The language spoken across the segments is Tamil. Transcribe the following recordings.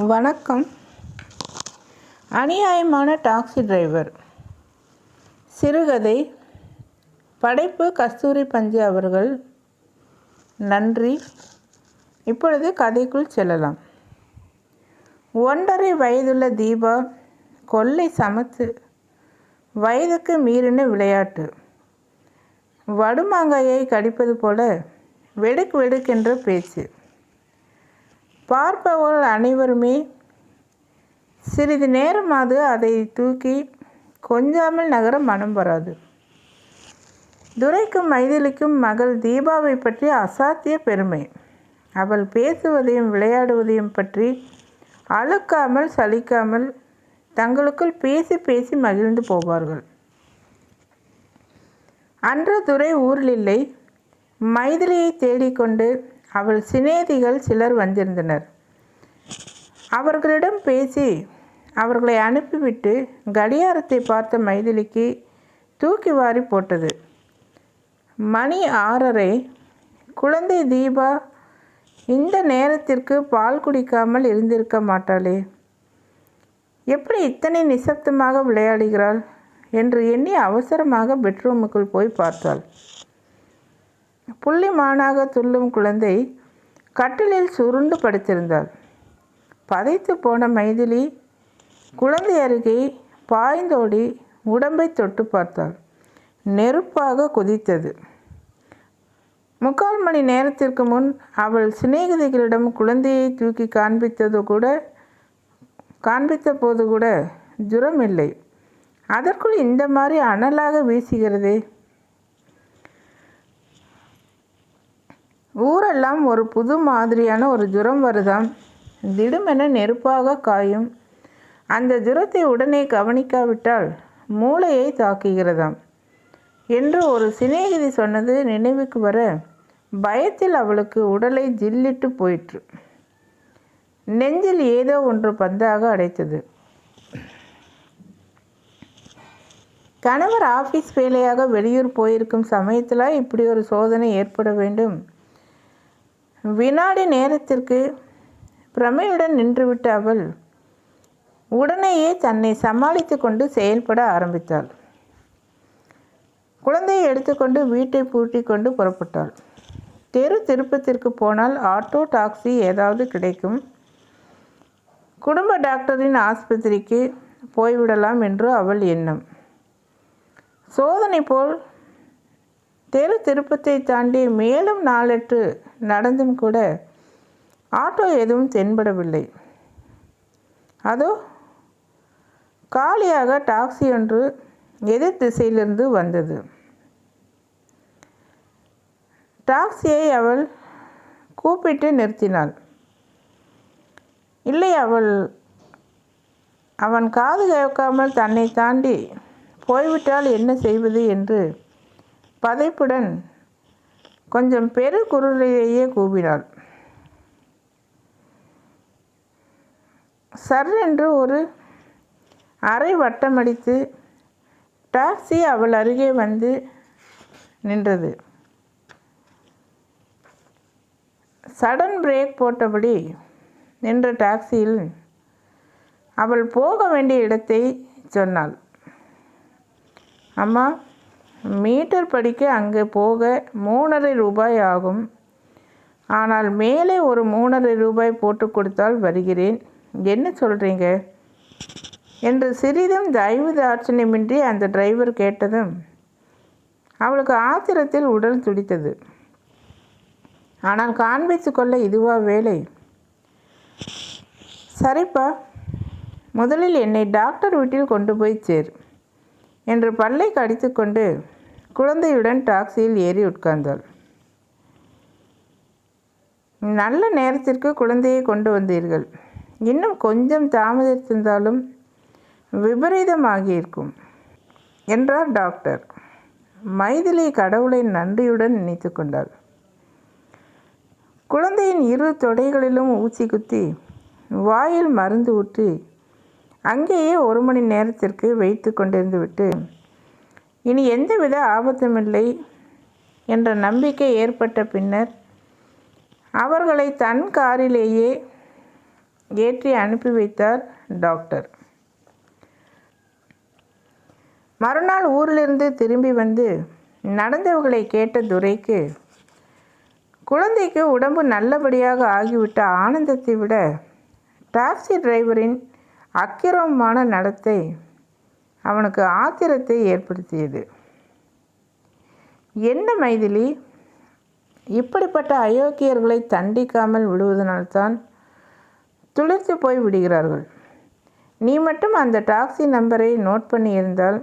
வணக்கம். அநியாயமான டாக்ஸி டிரைவர் சிறுகதை. படைப்பு கஸ்தூரி பஞ்சு அவர்கள். நன்றி. இப்பொழுது கதைக்குள் செல்லலாம். 1.5 வயதுள்ள தீபா கொள்ளை சமத்து. வயதுக்கு மீறின விளையாட்டு. வடுமாங்காயை கடிப்பது போல வெடுக்கு வெடுக்கென்ற பேச்சு. பார்ப்பவர்கள் அனைவருமே சிறிது நேரமாவது அதை தூக்கி கொஞ்சாமல் நகர மனம் வராது. துரைக்கும் மைதிலிக்கும் மகள் தீபாவை பற்றி அசாத்திய பெருமை. அவள் பேசுவதையும் விளையாடுவதையும் பற்றி அழுக்காமல் சலிக்காமல் தங்களுக்குள் பேசி பேசி மகிழ்ந்து போவார்கள். அன்று துரை ஊரில் இல்லை. மைதிலியை தேடிக்கொண்டு அவள் சிநேகிதிகள் சிலர் வந்திருந்தனர். அவர்களிடம் பேசி அவர்களை அனுப்பிவிட்டு கடியாரத்தை பார்த்த மைதிலிக்கு தூக்கி வாரி போட்டது. மணி 6:30. குழந்தை தீபா இந்த நேரத்திற்கு பால் குடிக்காமல் இருந்திருக்க மாட்டாளே. எப்படி இத்தனை நிசப்தமாக விளையாடுகிறாள் என்று எண்ணி அவசரமாக பெட்ரூமுக்குள் போய் பார்த்தாள். புள்ளிமானாக துள்ளும் குழந்தை கட்டிலில் சுருண்டு படுத்திருந்தாள். பதைத்து போன மைதிலி குழந்தை அருகே பாய்ந்தோடி உடம்பை தொட்டு பார்த்தாள். நெருப்பாக கொதித்தது. 3/4 மணி நேரத்திற்கு முன் அவள் சிநேகிதிகளிடம் குழந்தையை தூக்கி காண்பித்த போது கூட ஜுரம் இல்லை. அதற்குள் இந்த மாதிரி அனலாக வீசுகிறதே. ஊரெல்லாம் ஒரு புது மாதிரியான ஒரு ஜுரம் வருதாம். திடுமென நெருப்பாக காயும். அந்த ஜுரத்தை உடனே கவனிக்காவிட்டால் மூளையை தாக்குகிறதாம் என்று ஒரு சிநேகிதி சொன்னது நினைவுக்கு வர பயத்தில் அவளுக்கு உடலை ஜில்லிட்டு போயிற்று. நெஞ்சில் ஏதோ ஒன்று பந்தாக அடைத்தது. கணவர் ஆஃபீஸ் வேலையாக வெளியூர் போயிருக்கும் சமயத்தில் இப்படி ஒரு சோதனை ஏற்பட வேண்டும். வினாடி நேரத்திற்கு பிரமையுடன் நின்றுவிட்ட அவள் உடனேயே தன்னை சமாளித்து கொண்டு செயல்பட ஆரம்பித்தாள். குழந்தையை எடுத்துக்கொண்டு வீட்டை பூட்டி கொண்டு புறப்பட்டாள். திருப்பத்திற்கு போனால் ஆட்டோ டாக்ஸி ஏதாவது கிடைக்கும். குடும்ப டாக்டரின் ஆஸ்பத்திரிக்கு போய்விடலாம் என்று அவள் எண்ணம். சோதனை போல் திருப்பத்தை தாண்டி மேலும் 4-8 நடந்தும் கூட ஆட்டோ எதுவும் தென்படவில்லை. அதோ காலியாக டாக்ஸி ஒன்று எதிர் திசையிலிருந்து வந்தது. டாக்ஸியை அவள் கூப்பிட்டு நிறுத்தினாள். இல்லை, அவன் காது கேட்காமல் தன்னை தாண்டி போய்விட்டால் என்ன செய்வது என்று பதைப்புடன் கொஞ்சம் பெரு குரலிலேயே கூவினாள். சர்ரென்று ஒரு அரை வட்டமடித்து டாக்ஸி அவள் அருகே வந்து நின்றது. சடன் பிரேக் போட்டபடி நின்ற டாக்ஸியில் அவள் போக வேண்டிய இடத்தை சொன்னாள். அம்மா, மீட்டர் படிக்க அங்கே போக 3.5 ரூபாய் ஆகும். ஆனால் மேலே ஒரு 3.5 ரூபாய் போட்டு கொடுத்தால் வருகிறேன். என்ன சொல்கிறீங்க என்று சிறிதும் தயவு தாட்சணியமின்றி அந்த டிரைவர் கேட்டதும் அவளுக்கு ஆத்திரத்தில் உடல் துடித்தது. ஆனால் காண்பித்து கொள்ள இதுவா வேலை? சரிப்பா, முதலில் என்னை டாக்டர் வீட்டில் கொண்டு போய் சேர் என்று பல்லை கடித்து கொண்டு குழந்தையுடன் டாக்ஸியில் ஏறி உட்கார்ந்தாள். நல்ல நேரத்திற்கு குழந்தையை கொண்டு வந்தீர்கள். இன்னும் கொஞ்சம் தாமதித்திருந்தாலும் விபரீதமாகியிருக்கும் என்றார் டாக்டர். மைதிலி கடவுளை நன்றியுடன் நினைத்து கொண்டாள். குழந்தையின் 2 தொடைகளிலும் ஊசி குத்தி வாயில் மருந்து ஊற்றி அங்கேயே 1 மணி நேரத்திற்கு வைத்து கொண்டிருந்து விட்டு இனி எந்தவித ஆபத்துமில்லை என்ற நம்பிக்கை ஏற்பட்ட பின்னர் அவர்களை தன் காரிலேயே ஏற்றி அனுப்பி வைத்தார் டாக்டர். மறுநாள் ஊரிலிருந்து திரும்பி வந்து நடந்தவர்களை கேட்ட துரைக்கு குழந்தைக்கு உடம்பு நல்லபடியாக ஆகிவிட்ட ஆனந்தத்தை விட டாக்ஸி டிரைவரின் அக்கிரமமான நடத்தை அவனுக்கு ஆத்திரத்தை ஏற்படுத்தியது. என்ன மைதிலி, இப்படிப்பட்ட அயோக்கியர்களை தண்டிக்காமல் விடுவதனால்தான் துளிர்த்து போய் விடுகிறார்கள். நீ மட்டும் அந்த டாக்ஸி நம்பரை நோட் பண்ணியிருந்தால்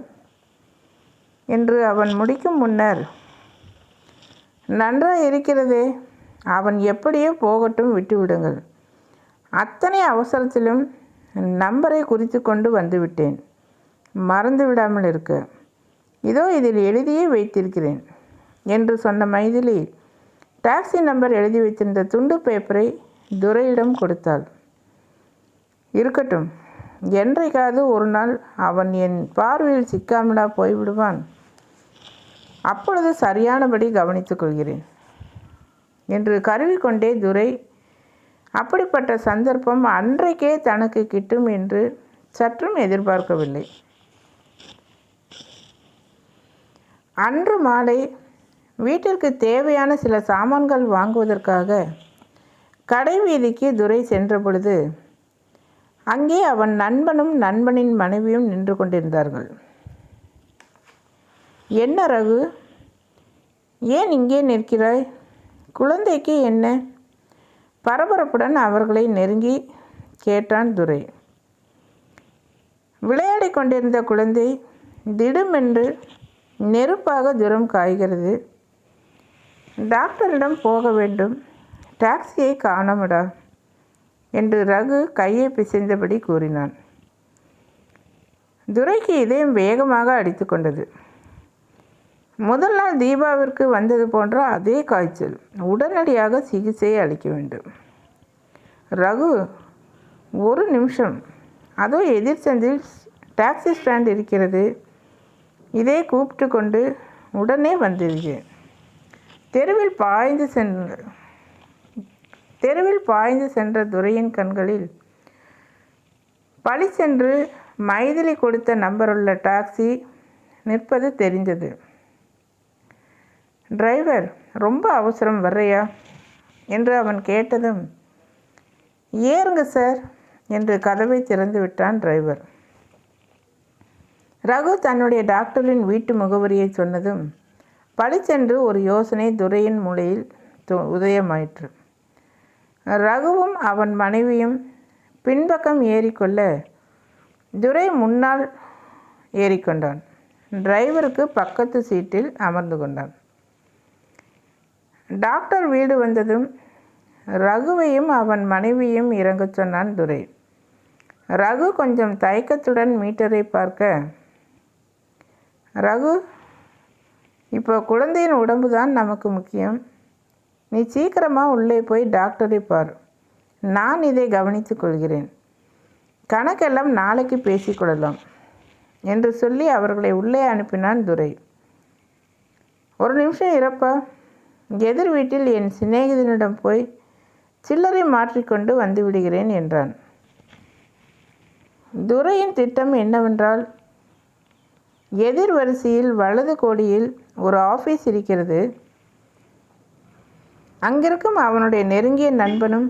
என்று அவன் முடிக்கும் முன்னர், நன்றாக இருக்கிறதே, அவன் எப்படியோ போகட்டும், விட்டுவிடுங்கள். அத்தனை அவசரத்திலும் நம்பரை குறித்து கொண்டு வந்துவிட்டேன், மறந்து விடாமல் இருக்க. இதோ இதில் எழுதியே வைத்திருக்கிறேன் என்று சொன்ன மைதிலி டாக்ஸி நம்பர் எழுதி வைத்திருந்த துண்டு பேப்பரை துரையிடம் கொடுத்தாள். இருக்கட்டும், என்றைக்காவது ஒரு நாள் அவன் என் பார்வையில் சிக்காமலா போய்விடுவான், அப்பொழுது சரியானபடி கவனித்துக் கொள்கிறேன் என்று கருவிக்கொண்டே துரை அப்படிப்பட்ட சந்தர்ப்பம் அன்றைக்கே தனக்கு கிட்டும் என்று சற்றும் எதிர்பார்க்கவில்லை. அன்று மாலை வீட்டிற்கு தேவையான சில சாமான்கள் வாங்குவதற்காக கடை வீதிக்கு துரை சென்ற பொழுது அங்கே அவன் நண்பனும் நண்பனின் மனைவியும் நின்று கொண்டிருந்தார்கள். என்ன ரகு, ஏன் இங்கே நிற்கிறாய்? குழந்தைக்கு என்ன? பரபரப்புடன் அவர்களை நெருங்கி கேட்டான் துரை. விளையாடி கொண்டிருந்த குழந்தை திடுமென்று நெருப்பாக ஜுரம் காய்கிறது. டாக்டரிடம் போக வேண்டும், டாக்ஸியை காணோமடா என்று ரகு கையை பிசைந்தபடி கூறினான். துரைக்கு இதயம் வேகமாக அடித்து கொண்டது. முதல் நாள் தீபாவிற்கு வந்தது போன்ற அதே காய்ச்சல். உடனடியாக சிகிச்சை அளிக்க வேண்டும். ரகு, ஒரு நிமிஷம், அதோ எதிர் சந்தில் டாக்ஸி ஸ்டாண்ட் இருக்கிறது, இதே கூப்பிட்டு கொண்டு உடனே வந்திருக்கேன். தெருவில் பாய்ந்து சென்ற துரையின் கண்களில் பளிச்சென்று மைதிலி கொடுத்த நம்பருள்ள டாக்ஸி நிற்பது தெரிந்தது. டிரைவர், ரொம்ப அவசரம், வர்றையா என்று அவன் கேட்டதும், ஏறுங்க சார் என்று கதவை திறந்து விட்டான் டிரைவர். ரகு தன்னுடைய டாக்டரின் வீட்டு முகவரியை சொன்னதும் பளிச்சென்று ஒரு யோசனை துரையின் மூளையில் உதயமாயிற்று. ரகுவும் அவன் மனைவியும் பின்பக்கம் ஏறிக்கொள்ள துரை முன்னால் ஏறிக்கொண்டான். டிரைவருக்கு பக்கத்து சீட்டில் அமர்ந்து கொண்டான். டாக்டர் வீடு வந்ததும் ரகுவையும் அவன் மனைவியும் இறங்கச் சொன்னான் துரை. ரகு கொஞ்சம் தயக்கத்துடன் மீட்டரை பார்க்க, ரகு, இப்போ குழந்தையின் உடம்பு தான் நமக்கு முக்கியம். நீ சீக்கிரமாக உள்ளே போய் டாக்டரை பார், நான் இதை கவனித்துக் கொள்கிறேன். கணக்கெல்லாம் நாளைக்கு பேசிக்கொள்ளலாம் என்று சொல்லி அவர்களை உள்ளே அனுப்பினான் துரை. ஒரு நிமிஷம் இறப்பா, எதிர் வீட்டில் என் சிநேகிதனிடம் போய் சில்லறை மாற்றிக்கொண்டு வந்து விடுகிறேன் என்றான். துரையின் திட்டம் என்னவென்றால், எதிர் வரிசையில் வலது கோடியில் ஒரு ஆஃபீஸ் இருக்கிறது. அங்கிருக்கும் அவனுடைய நெருங்கிய நண்பனும்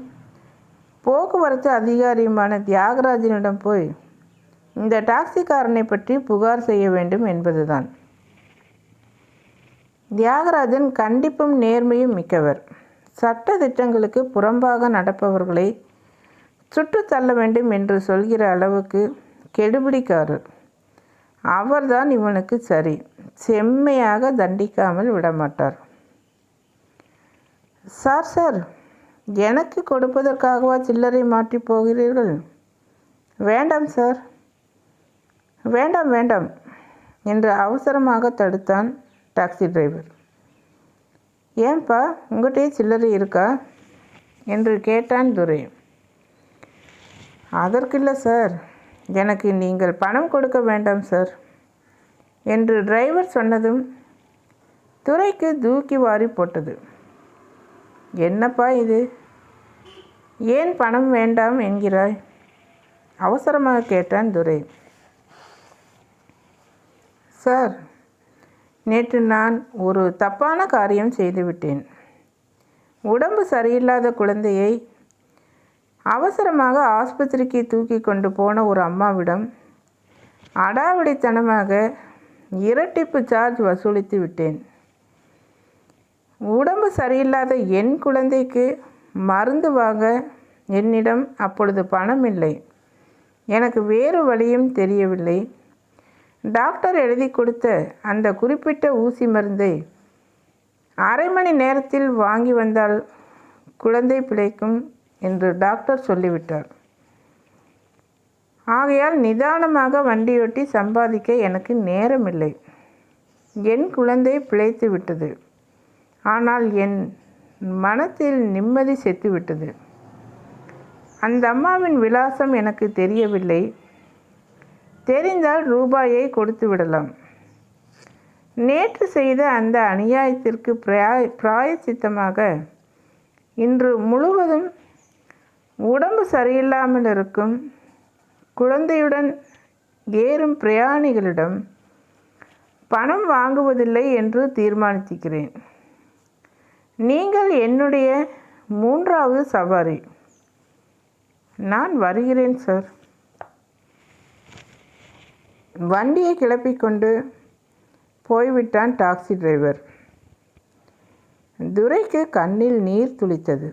போக்குவரத்து அதிகாரியுமான தியாகராஜனிடம் போய் இந்த டாக்ஸிக்காரனை பற்றி புகார் செய்ய வேண்டும் என்பதுதான். தியாகராஜன் கண்டிப்பும் நேர்மையும் மிக்கவர். சட்ட திட்டங்களுக்கு புறம்பாக நடப்பவர்களை சுட்டு தள்ள வேண்டும் என்று சொல்கிற அளவுக்கு கெடுபிடிக்காரர். அவர்தான் இவனுக்கு சரி, செம்மையாக தண்டிக்காமல் விடமாட்டார். சார், எனக்கு கொடுப்பதற்காகவா சில்லறை மாற்றி போகிறீர்கள்? வேண்டாம் சார், வேண்டாம் என்று அவசரமாக தடுத்தான் டாக்ஸி டிரைவர். ஏன்பா, உங்கள்கிட்டே சில்லறை இருக்கா என்று கேட்டான் துரை. அதற்கில்லை சார், எனக்கு நீங்கள் பணம் கொடுக்க வேண்டாம் சார் என்று டிரைவர் சொன்னதும் துரைக்கு தூக்கி வாரி போட்டது. என்னப்பா இது, ஏன் பணம் வேண்டாம் என்கிறாய்? அவசரமாக கேட்டான் துரை. சார், நேற்று நான் ஒரு தப்பான காரியம் செய்துவிட்டேன். உடம்பு சரியில்லாத குழந்தையை அவசரமாக ஆஸ்பத்திரிக்கு தூக்கி கொண்டு போன ஒரு அம்மாவிடம் அடாவடித்தனமாக இரட்டிப்பு சார்ஜ் வசூலித்து விட்டேன். உடம்பு சரியில்லாத என் குழந்தைக்கு மருந்து வாங்க என்னிடம் அப்பொழுது பணம் இல்லை. எனக்கு வேறு வழியும் தெரியவில்லை. டாக்டர் எழுதி கொடுத்த அந்த குறிப்பிட்ட ஊசி மருந்தை அரை மணி நேரத்தில் வாங்கி வந்தால் குழந்தை பிழைக்கும் என்று டாக்டர் சொல்லிவிட்டார். ஆகையால் நிதானமாக வண்டியோட்டி சம்பாதிக்க எனக்கு நேரமில்லை. என் குழந்தை பிழைத்து விட்டது. ஆனால் என் மனத்தில் நிம்மதி செத்துவிட்டது. அந்த அம்மாவின் விலாசம் எனக்கு தெரியவில்லை. தெரிந்தால் ரூபாயை கொடுத்து விடலாம். நேற்று செய்த அந்த அநியாயத்திற்கு பிராயச்சித்தமாக இன்று முழுவதும் உடம்பு சரியில்லாமல் இருக்கும் குழந்தையுடன் ஏறும் பிரயாணிகளிடம் பணம் வாங்குவதில்லை என்று தீர்மானித்திருக்கிறேன். நீங்கள் என்னுடைய 3வது சவாரி. நான் வருகிறேன் சார். வண்டியை கிளப்பிக்கொண்டு போய்விட்டான் டாக்ஸி டிரைவர். துரைக்கு கண்ணில் நீர் துளித்தது.